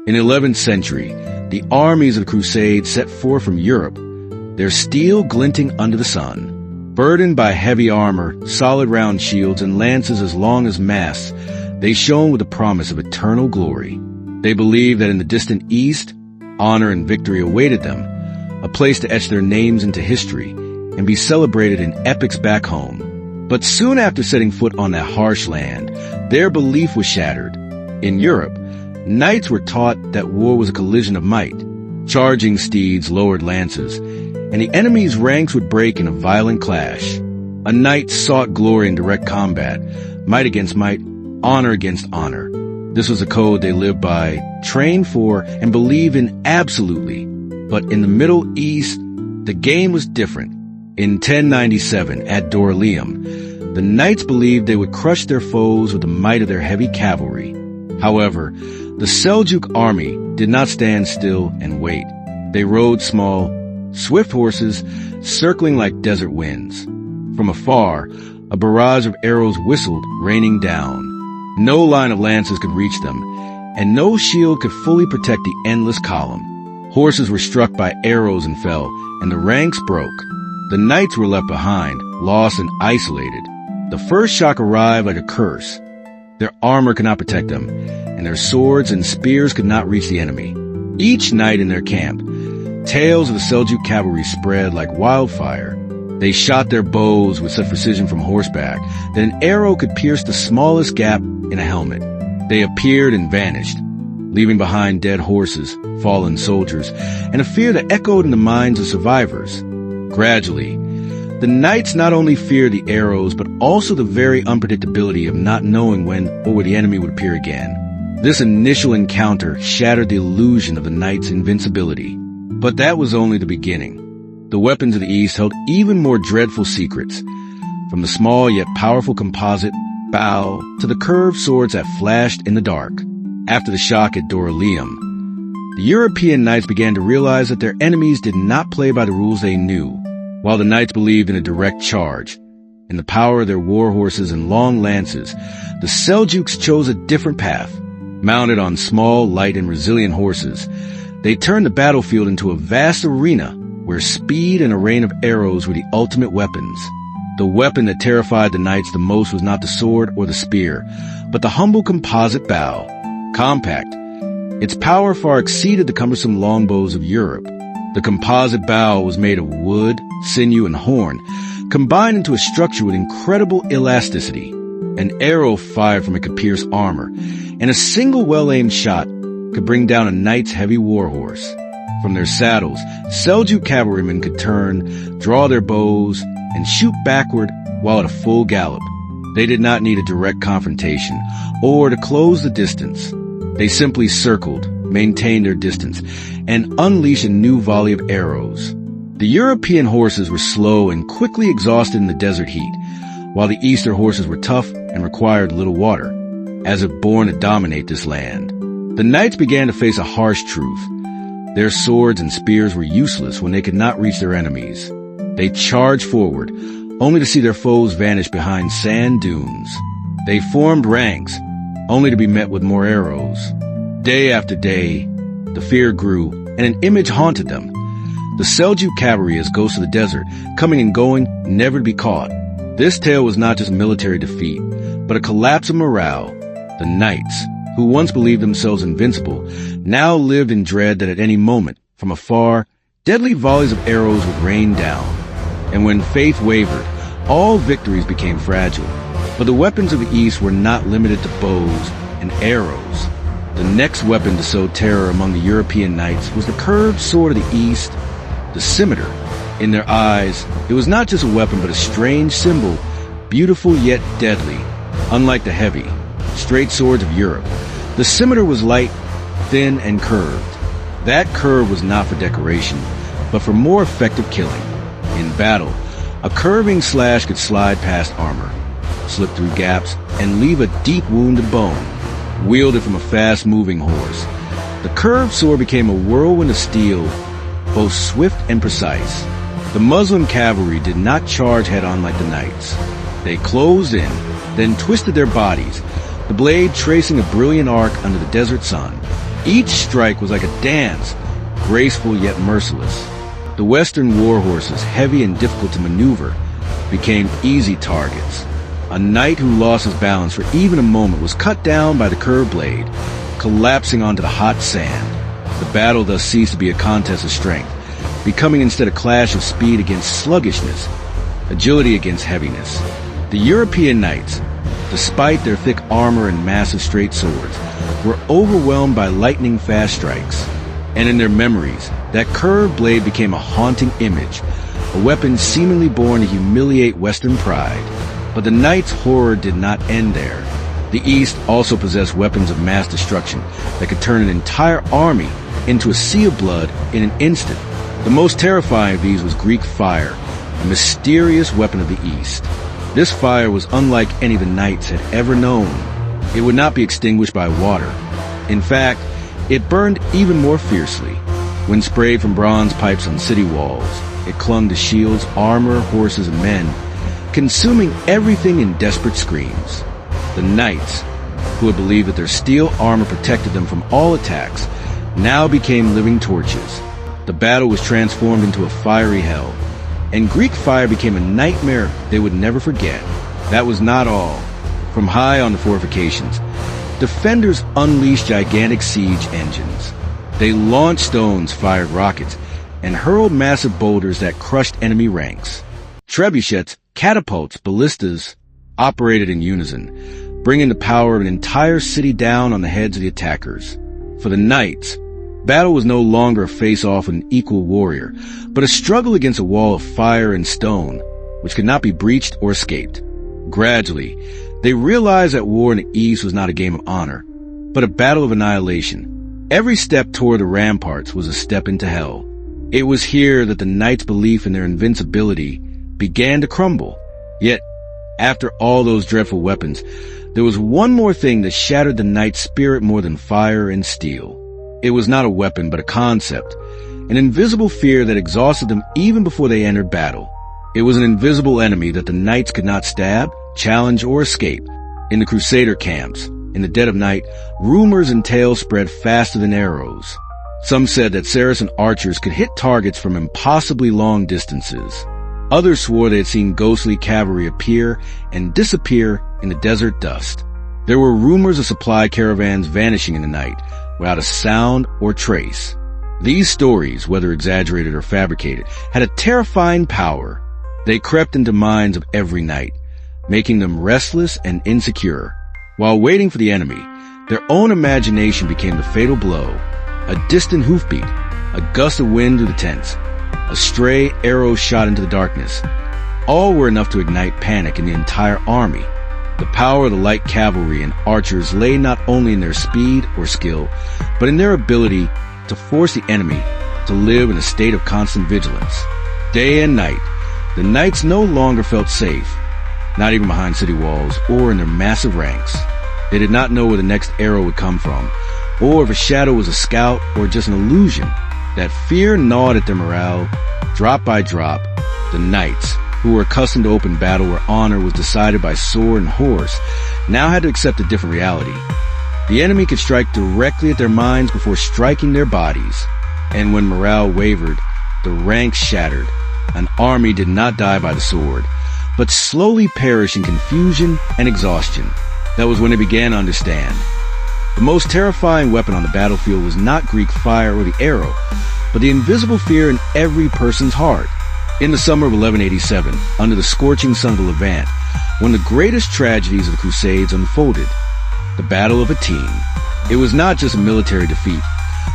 In the 11th century, the armies of the Crusades set forth from Europe, their steel glinting under the sun. Burdened by heavy armor, solid round shields, and lances as long as masts, they shone with the promise of eternal glory. They believed that in the distant east, honor and victory awaited them, a place to etch their names into history and be celebrated in epics back home. But soon after setting foot on that harsh land, their belief was shattered. In Europe, knights were taught that war was a collision of might. Charging steeds lowered lances, and the enemy's ranks would break in a violent clash. A knight sought glory in direct combat, might against might, honor against honor. This was a code they lived by, trained for, and believed in absolutely. But in the Middle East, the game was different. In 1097, at Dorylaeum, the knights believed they would crush their foes with the might of their heavy cavalry. However, the Seljuk army did not stand still and wait. They rode small, swift horses, circling like desert winds. From afar, a barrage of arrows whistled, raining down. No line of lances could reach them, and no shield could fully protect the endless column. Horses were struck by arrows and fell, and the ranks broke. The knights were left behind, lost and isolated. The first shock arrived like a curse. Their armor could not protect them, and their swords and spears could not reach the enemy. Each night in their camp, tales of the Seljuk cavalry spread like wildfire. They shot their bows with such precision from horseback that an arrow could pierce the smallest gap in a helmet. They appeared and vanished, leaving behind dead horses, fallen soldiers, and a fear that echoed in the minds of survivors. Gradually, the knights not only feared the arrows, but also the very unpredictability of not knowing when or where the enemy would appear again. This initial encounter shattered the illusion of the knight's invincibility. But that was only the beginning. The weapons of the East held even more dreadful secrets, from the small yet powerful composite bow to the curved swords that flashed in the dark. After the shock at Dorylaeum, the European knights began to realize that their enemies did not play by the rules they knew. While the knights believed in a direct charge, in the power of their war horses and long lances, the Seljuks chose a different path. Mounted on small, light, and resilient horses, they turned the battlefield into a vast arena where speed and a rain of arrows were the ultimate weapons. The weapon that terrified the knights the most was not the sword or the spear, but the humble composite bow. Compact, its power far exceeded the cumbersome longbows of Europe. The composite bow was made of wood, sinew, and horn, combined into a structure with incredible elasticity. An arrow fired from it could pierce armor, and a single well-aimed shot could bring down a knight's heavy warhorse. From their saddles, Seljuk cavalrymen could turn, draw their bows, and shoot backward while at a full gallop. They did not need a direct confrontation or to close the distance. They simply circled, maintained their distance, and unleashed a new volley of arrows. The European horses were slow and quickly exhausted in the desert heat, while the Eastern horses were tough and required little water, as if born to dominate this land. The knights began to face a harsh truth. Their swords and spears were useless when they could not reach their enemies. They charged forward, only to see their foes vanish behind sand dunes. They formed ranks, only to be met with more arrows. Day after day, the fear grew, and an image haunted them. The Seljuk cavalry as ghosts of the desert, coming and going, never to be caught. This tale was not just military defeat, but a collapse of morale. The knights, who once believed themselves invincible, now lived in dread that at any moment, from afar, deadly volleys of arrows would rain down. And when faith wavered, all victories became fragile. But the weapons of the East were not limited to bows and arrows. The next weapon to sow terror among the European knights was the curved sword of the East, the scimitar. In their eyes, it was not just a weapon but a strange symbol, beautiful yet deadly. Unlike the heavy, straight swords of Europe, the scimitar was light, thin, and curved. That curve was not for decoration, but for more effective killing. In battle, a curving slash could slide past armor, slip through gaps, and leave a deep wounded bone. Wielded from a fast-moving horse, the curved sword became a whirlwind of steel, both swift and precise. The Muslim cavalry did not charge head-on like the knights. They closed in, then twisted their bodies, the blade tracing a brilliant arc under the desert sun. Each strike was like a dance, graceful yet merciless. The Western war horses, heavy and difficult to maneuver, became easy targets. A knight who lost his balance for even a moment was cut down by the curved blade, collapsing onto the hot sand. The battle thus ceased to be a contest of strength, becoming instead a clash of speed against sluggishness, agility against heaviness. The European knights, despite their thick armor and massive straight swords, were overwhelmed by lightning-fast strikes. And in their memories, that curved blade became a haunting image, a weapon seemingly born to humiliate Western pride. But the knights' horror did not end there. The East also possessed weapons of mass destruction that could turn an entire army into a sea of blood in an instant. The most terrifying of these was Greek fire, a mysterious weapon of the East. This fire was unlike any the knights had ever known. It would not be extinguished by water. In fact, it burned even more fiercely. When sprayed from bronze pipes on city walls, it clung to shields, armor, horses, and men, consuming everything in desperate screams. The knights, who had believed that their steel armor protected them from all attacks, now became living torches. The battle was transformed into a fiery hell, and Greek fire became a nightmare they would never forget. That was not all. From high on the fortifications, defenders unleashed gigantic siege engines. They launched stones, fired rockets, and hurled massive boulders that crushed enemy ranks. Trebuchets, catapults, ballistas operated in unison, bringing the power of an entire city down on the heads of the attackers. For the knights, battle was no longer a face-off with an equal warrior, but a struggle against a wall of fire and stone, which could not be breached or escaped. Gradually, they realized that war in the East was not a game of honor, but a battle of annihilation. Every step toward the ramparts was a step into hell. It was here that the knights' belief in their invincibility began to crumble. Yet, after all those dreadful weapons, there was one more thing that shattered the knight's spirit more than fire and steel. It was not a weapon, but a concept, an invisible fear that exhausted them even before they entered battle. It was an invisible enemy that the knights could not stab, challenge, or escape. In the Crusader camps, in the dead of night, rumors and tales spread faster than arrows. Some said that Saracen archers could hit targets from impossibly long distances. Others swore they had seen ghostly cavalry appear and disappear in the desert dust. There were rumors of supply caravans vanishing in the night, without a sound or trace. These stories, whether exaggerated or fabricated, had a terrifying power. They crept into minds of every knight, making them restless and insecure. While waiting for the enemy, their own imagination became the fatal blow. A distant hoofbeat, a gust of wind through the tents, a stray arrow shot into the darkness. All were enough to ignite panic in the entire army. The power of the light cavalry and archers lay not only in their speed or skill, but in their ability to force the enemy to live in a state of constant vigilance. Day and night, the knights no longer felt safe, not even behind city walls or in their massive ranks. They did not know where the next arrow would come from, or if a shadow was a scout or just an illusion. That fear gnawed at their morale. Drop by drop, the knights, who were accustomed to open battle where honor was decided by sword and horse, now had to accept a different reality. The enemy could strike directly at their minds before striking their bodies. And when morale wavered, the ranks shattered. An army did not die by the sword, but slowly perish in confusion and exhaustion. That was when they began to understand. The most terrifying weapon on the battlefield was not Greek fire or the arrow, but the invisible fear in every person's heart. In the summer of 1187, under the scorching sun of the Levant, one of the greatest tragedies of the Crusades unfolded, the Battle of Hattin. It was not just a military defeat,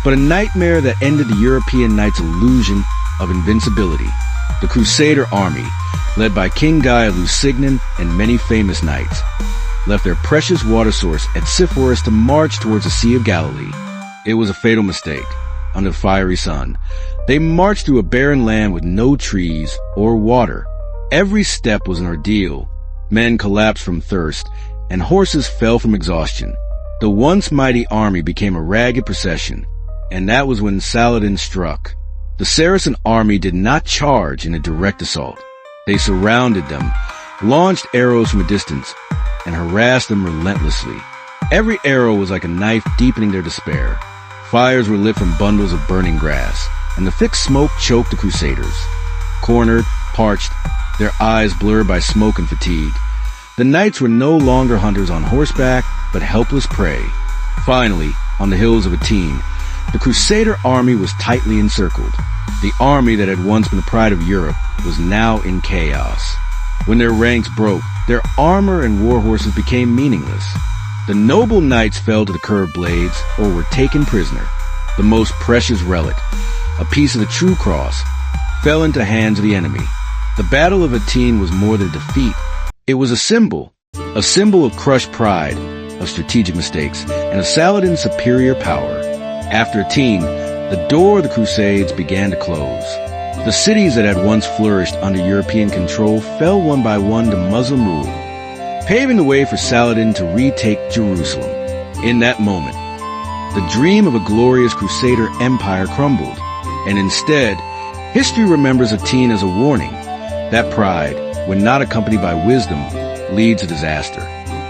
but a nightmare that ended the European knights' illusion of invincibility. The Crusader army, led by King Guy of Lusignan and many famous knights, left their precious water source at Sepphoris to march towards the Sea of Galilee. It was a fatal mistake. Under the fiery sun, they marched through a barren land with no trees or water. Every step was an ordeal. Men collapsed from thirst, and horses fell from exhaustion. The once mighty army became a ragged procession, and that was when Saladin struck. The Saracen army did not charge in a direct assault. They surrounded them, launched arrows from a distance, and harassed them relentlessly. Every arrow was like a knife deepening their despair. Fires were lit from bundles of burning grass, and the thick smoke choked the crusaders. Cornered, parched, their eyes blurred by smoke and fatigue, the knights were no longer hunters on horseback, but helpless prey. Finally, on the hills of Hattin, the crusader army was tightly encircled. The army that had once been the pride of Europe was now in chaos. When their ranks broke, their armor and war horses became meaningless. The noble knights fell to the curved blades or were taken prisoner. The most precious relic, a piece of the true cross, fell into hands of the enemy. The Battle of Hattin was more than a defeat. It was a symbol of crushed pride, of strategic mistakes, and of Saladin's superior power. After Hattin, the door of the Crusades began to close. The cities that had once flourished under European control fell one by one to Muslim rule, paving the way for Saladin to retake Jerusalem. In that moment, the dream of a glorious Crusader empire crumbled, and instead, history remembers Hattin as a warning. That pride, when not accompanied by wisdom, leads to disaster.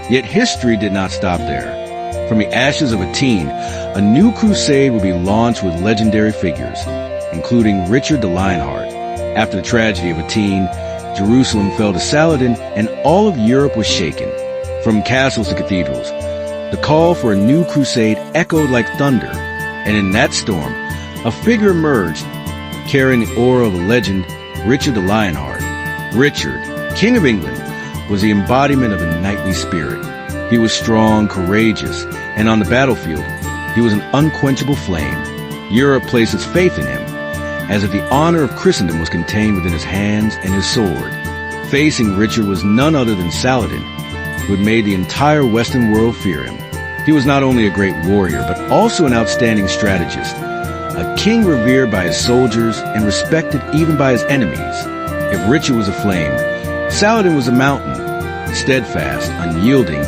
Yet history did not stop there. From the ashes of Hattin, a new crusade would be launched with legendary figures, including Richard the Lionheart. After the tragedy of Hattin, Jerusalem fell to Saladin, and all of Europe was shaken. From castles to cathedrals, the call for a new crusade echoed like thunder, and in that storm, a figure emerged, carrying the aura of a legend, Richard the Lionheart. Richard, King of England, was the embodiment of a knightly spirit. He was strong, courageous, and on the battlefield, he was an unquenchable flame. Europe placed its faith in him, as if the honor of Christendom was contained within his hands and his sword. Facing Richard was none other than Saladin, who had made the entire Western world fear him. He was not only a great warrior, but also an outstanding strategist, a king revered by his soldiers and respected even by his enemies. If Richard was a flame, Saladin was a mountain, steadfast, unyielding,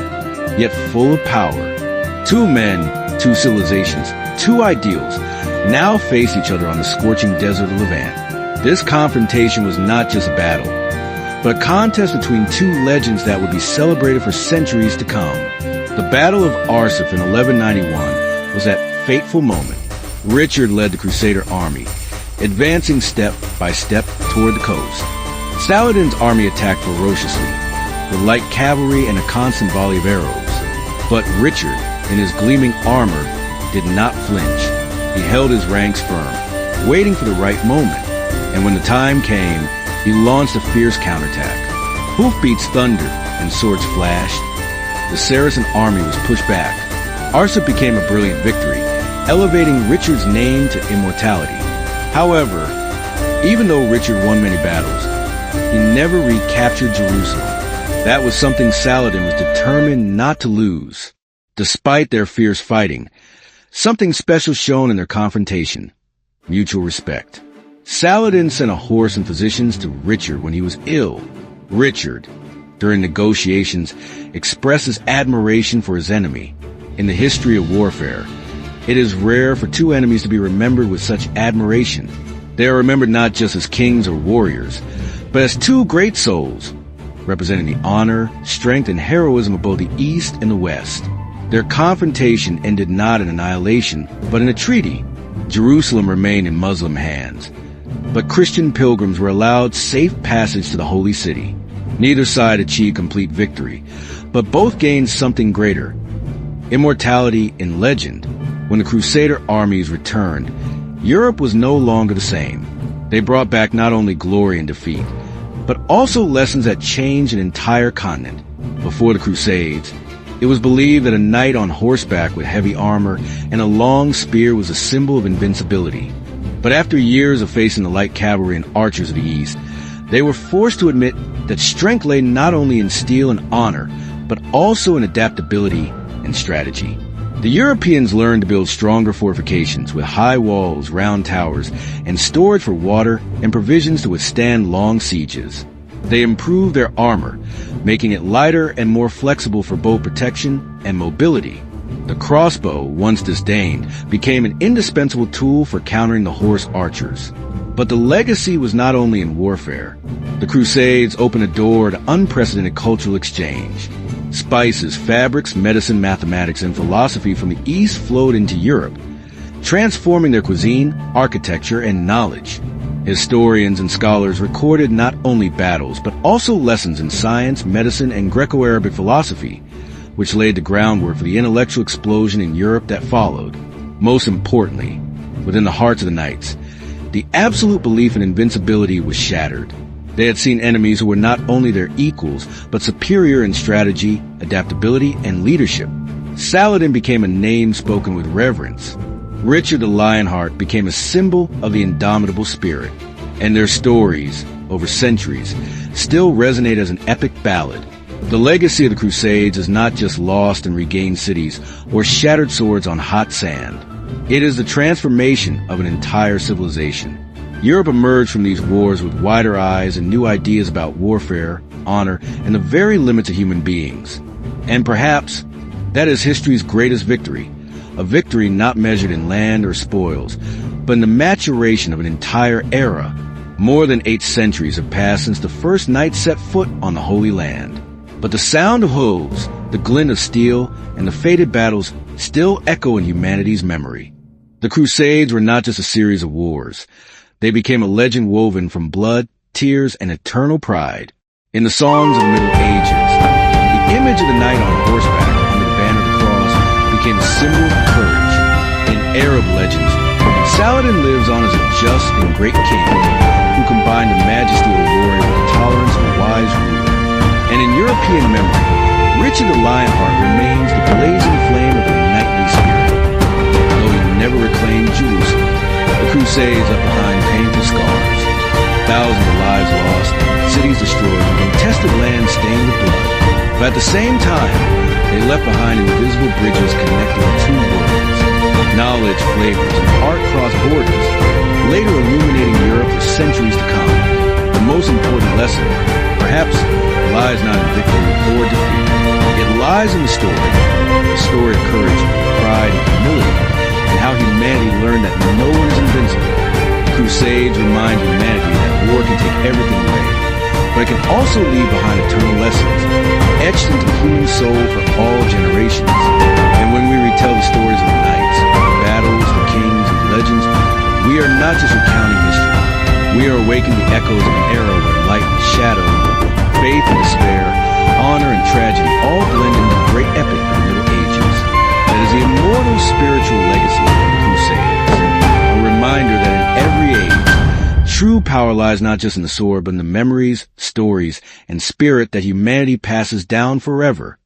yet full of power. Two men, two civilizations, two ideals, now faced each other on the scorching desert of Levant. This confrontation was not just a battle, but a contest between two legends that would be celebrated for centuries to come. The Battle of Arsuf in 1191 was that fateful moment. Richard led the Crusader army, advancing step by step toward the coast. Saladin's army attacked ferociously, with light cavalry and a constant volley of arrows. But Richard, in his gleaming armor, did not flinch. He held his ranks firm, waiting for the right moment. And when the time came, he launched a fierce counterattack. Hoofbeats thundered and swords flashed. The Saracen army was pushed back. Arsuf became a brilliant victory, elevating Richard's name to immortality. However, even though Richard won many battles, he never recaptured Jerusalem. That was something Saladin was determined not to lose. Despite their fierce fighting, something special shone in their confrontation: mutual respect. Saladin sent a horse and physicians to Richard when he was ill. Richard, during negotiations, expresses admiration for his enemy. In the history of warfare, it is rare for two enemies to be remembered with such admiration. They are remembered not just as kings or warriors, but as two great souls, representing the honor, strength, and heroism of both the East and the West. Their confrontation ended not in annihilation, but in a treaty. Jerusalem remained in Muslim hands, but Christian pilgrims were allowed safe passage to the Holy City. Neither side achieved complete victory, but both gained something greater: immortality in legend. When the Crusader armies returned, Europe was no longer the same. They brought back not only glory and defeat, but also lessons that changed an entire continent. Before the Crusades, it was believed that a knight on horseback with heavy armor and a long spear was a symbol of invincibility. But after years of facing the light cavalry and archers of the East, they were forced to admit that strength lay not only in steel and honor, but also in adaptability and strategy. The Europeans learned to build stronger fortifications with high walls, round towers, and storage for water and provisions to withstand long sieges. They improved their armor, making it lighter and more flexible for both protection and mobility. The crossbow, once disdained, became an indispensable tool for countering the horse archers. But the legacy was not only in warfare. The Crusades opened a door to unprecedented cultural exchange. Spices, fabrics, medicine, mathematics, and philosophy from the East flowed into Europe. transforming their cuisine, architecture, and knowledge. Historians and scholars recorded not only battles, but also lessons in science, medicine, and Greco-Arabic philosophy, which laid the groundwork for the intellectual explosion in Europe that followed. Most importantly, within the hearts of the knights, the absolute belief in invincibility was shattered. They had seen enemies who were not only their equals, but superior in strategy, adaptability, and leadership. Saladin became a name spoken with reverence. Richard the Lionheart became a symbol of the indomitable spirit. And their stories, over centuries, still resonate as an epic ballad. The legacy of the Crusades is not just lost and regained cities or shattered swords on hot sand. It is the transformation of an entire civilization. Europe emerged from these wars with wider eyes and new ideas about warfare, honor, and the very limits of human beings. And perhaps that is history's greatest victory, a victory not measured in land or spoils, but in the maturation of an entire era. More than 8 centuries have passed since the first knights set foot on the Holy Land. But the sound of hooves, the glint of steel, and the fated battles still echo in humanity's memory. The Crusades were not just a series of wars. They became a legend woven from blood, tears, and eternal pride. In the songs of the Middle Ages, the image of the knight on horseback under the banner of the cross became a symbol of courage. In Arab legends, Saladin lives on as a just and great king who combined the majesty of a warrior with the tolerance of a wise ruler. And in European memory, Richard the Lionheart remains the blazing flame of a knightly spirit. Though he never reclaimed Jerusalem, the Crusades left behind painful scars. Thousands of lives lost, cities destroyed, and contested land stained with blood. But at the same time, they left behind invisible bridges connecting the two worlds. Knowledge, flavors, and art crossed borders, later illuminating Europe for centuries to come. The most important lesson, perhaps, lies not in victory or defeat. It lies in the story of courage, pride, and humility, and how humanity learned that no one is invincible. The Crusades remind humanity that war can take everything away, but it can also leave behind eternal lessons, etched into the human soul for all generations. And when we retell the stories of the knights, the battles, the kings, and the legends, we are not just recounting history. We are awakening the echoes of an era where light and shadow, faith and despair, honor and tragedy all blend into the great epic of the Middle Ages. That is the immortal spiritual legacy of the Crusades. A reminder that in every age, true power lies not just in the sword, but in the memories, stories, and spirit that humanity passes down forever.